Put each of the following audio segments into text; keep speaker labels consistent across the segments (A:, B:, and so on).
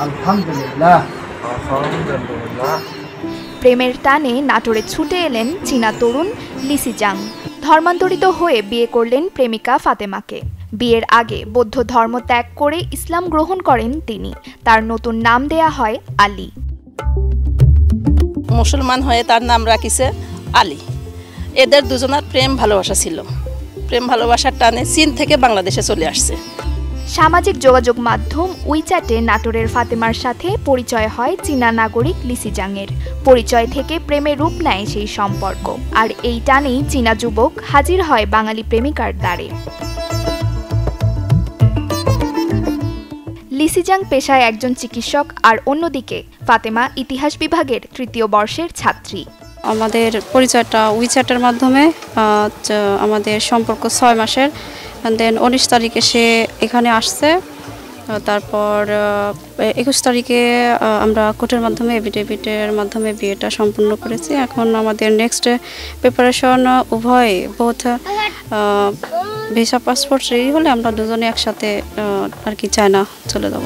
A: আলহামদুলিল্লাহ।
B: প্রেমের টানে নাটোরে ছুটে এলেন চীনা তরুণ লিসিজাং। ধর্মান্তরিত হয়ে বিয়ে করলেন প্রেমিকা ফাতেমাকে। বিয়ের আগে বৌদ্ধ ধর্ম ত্যাগ করে ইসলাম গ্রহণ করেন তিনি। তার নতুন নাম দেয়া হয় আলী।
C: মুসলমান হয়ে তার নাম রাখিছে আলী। এদের দুজনের প্রেম ভালোবাসা ছিল। প্রেম ভালোবাসার টানে চীন থেকে বাংলাদেশে চলে আসছে।
B: সামাজিক যোগাযোগ মাধ্যম উইচ্যাটে নাটোরের ফাতেমার সাথে পরিচয় হয় চীনা নাগরিক লিসিজাংয়ের। পরিচয় থেকে প্রেমে রূপ নেয় সেই সম্পর্ক। আর এই টানেই চীনা যুবক হাজির হয় বাঙালি প্রেমিকার দ্বারে। লিসিজাং পেশায় একজন চিকিৎসক, আর অন্যদিকে ফাতেমা ইতিহাস বিভাগের ৩য় বর্ষের ছাত্রী।
D: আমাদের পরিচয়টা উইচ্যাটের মাধ্যমে। আমাদের সম্পর্ক ৬ মাসের। দেন ১৯ তারিখে সে এখানে আসছে। তারপর ২১ তারিখে আমরা কোর্টের মাধ্যমে এফিডেভিটের মাধ্যমে বিয়েটা সম্পূর্ণ করেছি। এখন আমাদের নেক্সট প্রিপারেশন উভয় বোথ ভিসা পাসপোর্ট রেডি হলে আমরা দুজনে একসাথে আর কি চায়না চলে যাব।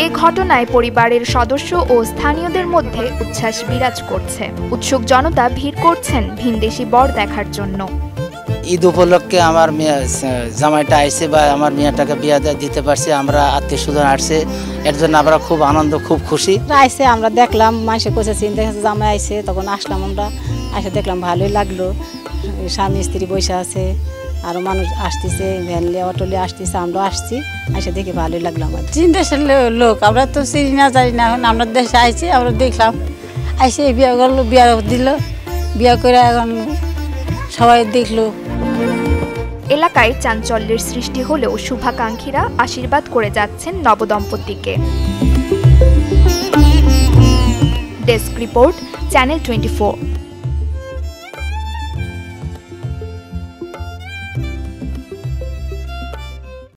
B: এ ঘটনায় পরিবারের সদস্য ও স্থানীয়দের মধ্যে উচ্ছ্বাস বিরাজ করছে। উৎসুক জনতা ভিড় করছেন ভিনদেশি বর দেখার জন্য।
E: ঈদ উপলক্ষে আমার জামাইটা আইছে বা আমার মেয়েটাকে বিয়ে দিতে পারছি, আমরা আত্মীয় স্বজন আসছে, এর জন্য আমরা খুব আনন্দ, খুব খুশি।
F: আইসে আমরা দেখলাম, মানুষে কোচে চিন্তা জামাই আইসে, তখন আসলাম আমরা, এসে দেখলাম ভালোই লাগলো। স্বামী স্ত্রী বসে আছে, আরো মানুষ আসতেছে, ভ্যানলে অটোলে আসতেছে, আমরা আসছি, এসে দেখে ভালোই লাগলো। আমার চীন দেশের লোক, আমরা তো চিনি না জানি না, এখন আমরা দেশে আইছি, আমরা দেখলাম আইসে বিয়ে করলো, বিয়ে দিল, বিয়ে করে এখন সবাই দেখলো।
B: এলাকায় চাঞ্চল্যের সৃষ্টি হলেও শুভাকাঙ্ক্ষীরা আশীর্বাদ করে যাচ্ছেন নবদম্পতিকে। Desk report, channel 24।